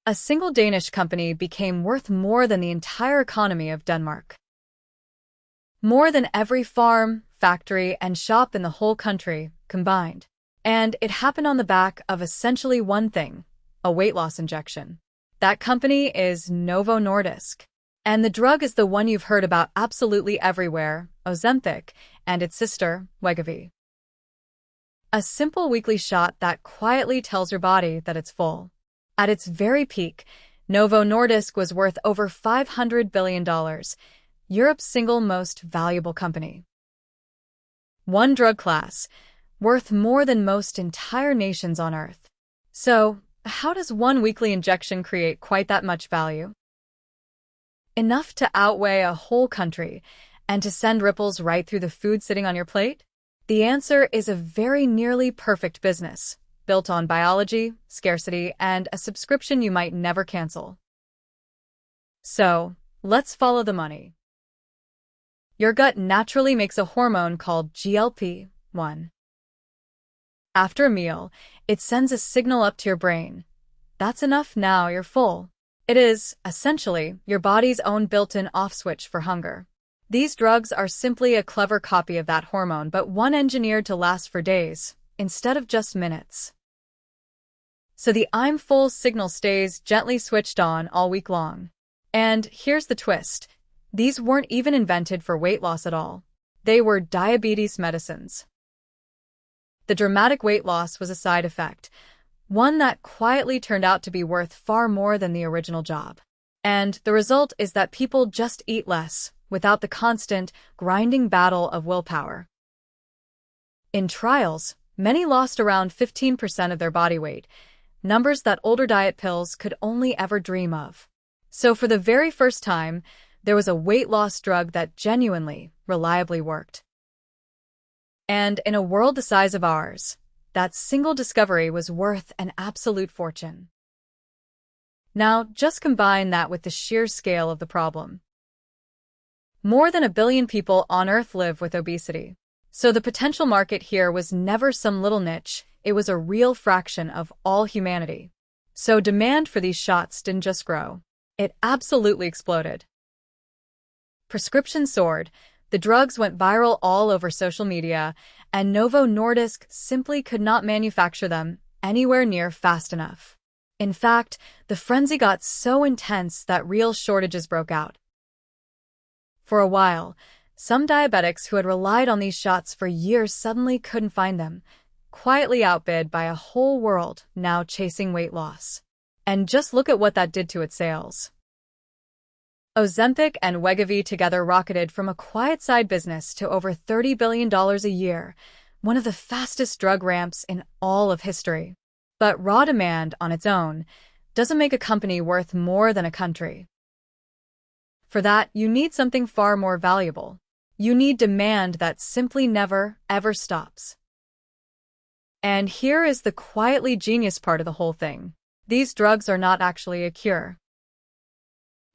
A single Danish company became worth more than the entire economy of Denmark. More than every farm, factory, and shop in the whole country combined. And it happened on the back of essentially one thing, a weight loss injection. That company is Novo Nordisk. And the drug is the one you've heard about absolutely everywhere, Ozempic, and its sister, Wegovy. A simple weekly shot that quietly tells your body that it's full. At its very peak, Novo Nordisk was worth over $500 billion, Europe's single most valuable company. One drug class, worth more than most entire nations on Earth. So, how does one weekly injection create quite that much value? Enough to outweigh a whole country and to send ripples right through the food sitting on your plate? The answer is a very nearly perfect business, built on biology, scarcity, and a subscription you might never cancel. So, let's follow the money. Your gut naturally makes a hormone called GLP-1. After a meal, it sends a signal up to your brain. That's enough, now you're full. It is, essentially, your body's own built-in off switch for hunger. These drugs are simply a clever copy of that hormone, but one engineered to last for days, instead of just minutes. So the I'm full signal stays gently switched on all week long. And here's the twist. These weren't even invented for weight loss at all. They were diabetes medicines. The dramatic weight loss was a side effect, one that quietly turned out to be worth far more than the original job. And the result is that people just eat less, without the constant, grinding battle of willpower. In trials, many lost around 15% of their body weight, numbers that older diet pills could only ever dream of. So for the very first time, there was a weight loss drug that genuinely, reliably worked. And in a world the size of ours, that single discovery was worth an absolute fortune. Now, just combine that with the sheer scale of the problem. More than 1 billion people on Earth live with obesity. So the potential market here was never some little niche, it was a real fraction of all humanity. So demand for these shots didn't just grow. It absolutely exploded. Prescriptions soared, the drugs went viral all over social media, and Novo Nordisk simply could not manufacture them anywhere near fast enough. In fact, the frenzy got so intense that real shortages broke out. For a while, some diabetics who had relied on these shots for years suddenly couldn't find them, quietly outbid by a whole world now chasing weight loss. And just look at what that did to its sales. Ozempic and Wegovy together rocketed from a quiet side business to over $30 billion a year, one of the fastest drug ramps in all of history. But raw demand on its own doesn't make a company worth more than a country. For that, you need something far more valuable. You need demand that simply never, ever stops. And here is the quietly genius part of the whole thing. These drugs are not actually a cure.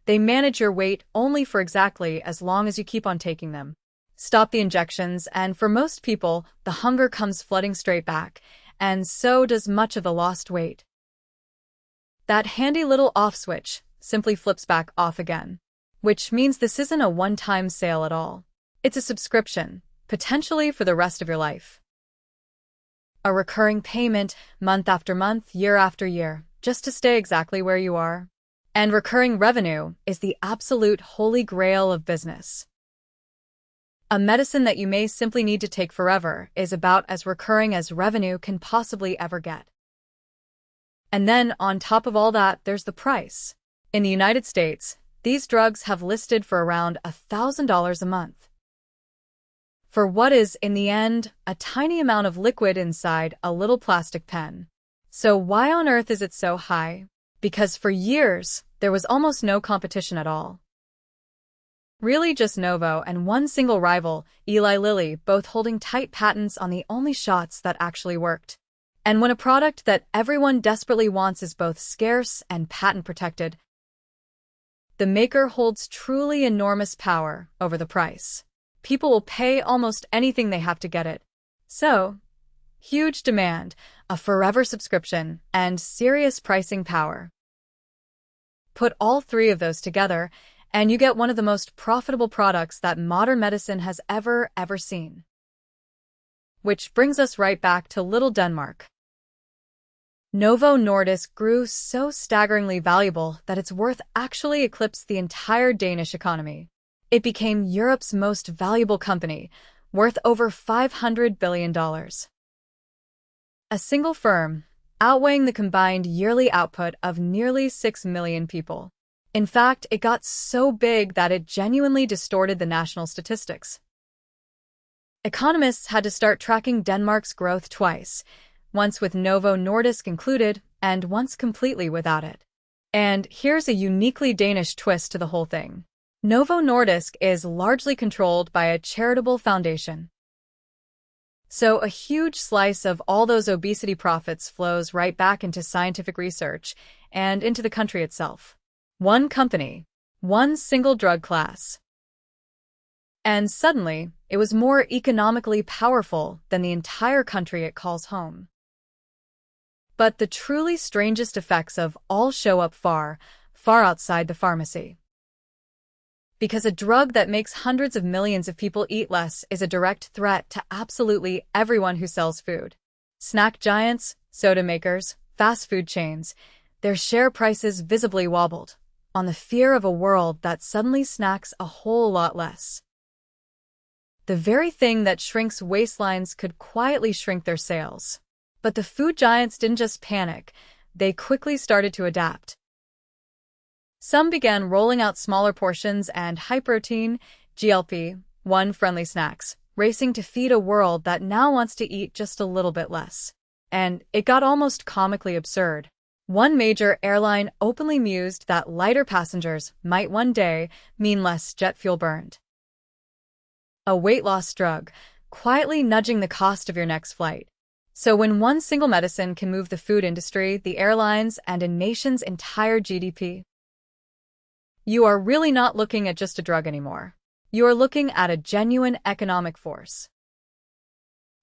They manage your weight only for exactly as long as you keep on taking them. Stop the injections, and for most people, the hunger comes flooding straight back, and so does much of the lost weight. That handy little off switch simply flips back off again, which means this isn't a one-time sale at all. It's a subscription, potentially for the rest of your life. A recurring payment, month after month, year after year, just to stay exactly where you are. And recurring revenue is the absolute holy grail of business. A medicine that you may simply need to take forever is about as recurring as revenue can possibly ever get. And then, on top of all that, there's the price. In the United States, these drugs have listed for around $1,000 a month. For what is, in the end, a tiny amount of liquid inside a little plastic pen. So why on earth is it so high? Because for years, there was almost no competition at all. Really just Novo and one single rival, Eli Lilly, both holding tight patents on the only shots that actually worked. And when a product that everyone desperately wants is both scarce and patent protected, the maker holds truly enormous power over the price. People will pay almost anything they have to get it. So, huge demand, a forever subscription, and serious pricing power. Put all three of those together, and you get one of the most profitable products that modern medicine has ever seen. Which brings us right back to little Denmark. Novo Nordisk grew so staggeringly valuable that its worth actually eclipsed the entire Danish economy. It became Europe's most valuable company, worth over $500 billion. A single firm, outweighing the combined yearly output of nearly 6 million people. In fact, it got so big that it genuinely distorted the national statistics. Economists had to start tracking Denmark's growth twice, once with Novo Nordisk included, and once completely without it. And here's a uniquely Danish twist to the whole thing. Novo Nordisk is largely controlled by a charitable foundation. So a huge slice of all those obesity profits flows right back into scientific research and into the country itself. One company, one single drug class. And suddenly, it was more economically powerful than the entire country it calls home. But the truly strangest effects of all show up far outside the pharmacy. Because a drug that makes hundreds of millions of people eat less is a direct threat to absolutely everyone who sells food. Snack giants, soda makers, fast food chains, their share prices visibly wobbled, on the fear of a world that suddenly snacks a whole lot less. The very thing that shrinks waistlines could quietly shrink their sales. But the food giants didn't just panic, they quickly started to adapt. Some began rolling out smaller portions and high-protein, GLP-1 friendly snacks, racing to feed a world that now wants to eat just a little bit less. And it got almost comically absurd. One major airline openly mused that lighter passengers might one day mean less jet fuel burned. A weight loss drug, quietly nudging the cost of your next flight. So when one single medicine can move the food industry, the airlines, and a nation's entire GDP, you are really not looking at just a drug anymore. You are looking at a genuine economic force.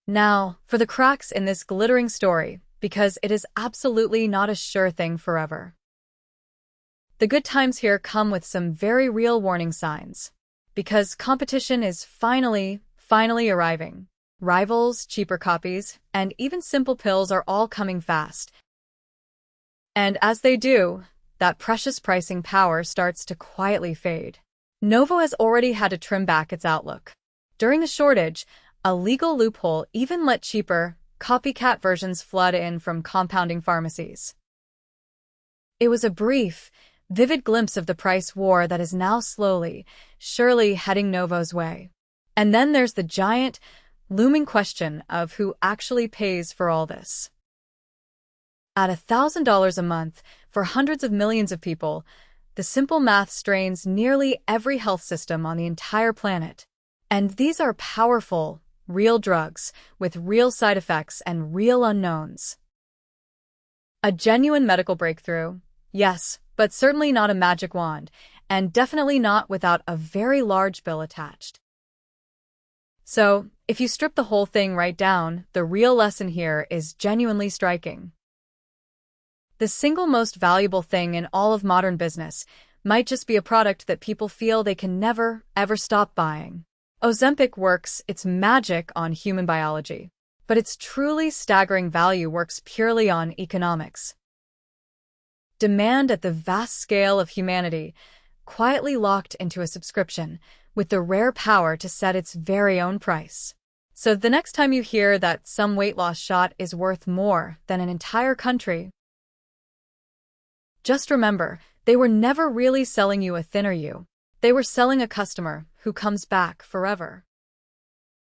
Now, for the cracks in this glittering story, because it is absolutely not a sure thing forever. The good times here come with some very real warning signs. Because competition is finally arriving. Rivals, cheaper copies, and even simple pills are all coming fast. And as they do, that precious pricing power starts to quietly fade. Novo has already had to trim back its outlook. During the shortage, a legal loophole even let cheaper, copycat versions flood in from compounding pharmacies. It was a brief, vivid glimpse of the price war that is now slowly, surely heading Novo's way. And then there's the giant, looming question of who actually pays for all this. At $1,000 a month for hundreds of millions of people, the simple math strains nearly every health system on the entire planet. And these are powerful, real drugs with real side effects and real unknowns. A genuine medical breakthrough, yes, but certainly not a magic wand, and definitely not without a very large bill attached. So, if you strip the whole thing right down, the real lesson here is genuinely striking. The single most valuable thing in all of modern business might just be a product that people feel they can never, ever stop buying. Ozempic works its magic on human biology, but its truly staggering value works purely on economics. Demand at the vast scale of humanity, quietly locked into a subscription, with the rare power to set its very own price. So the next time you hear that some weight loss shot is worth more than an entire country, just remember, they were never really selling you a thinner you. They were selling a customer who comes back forever.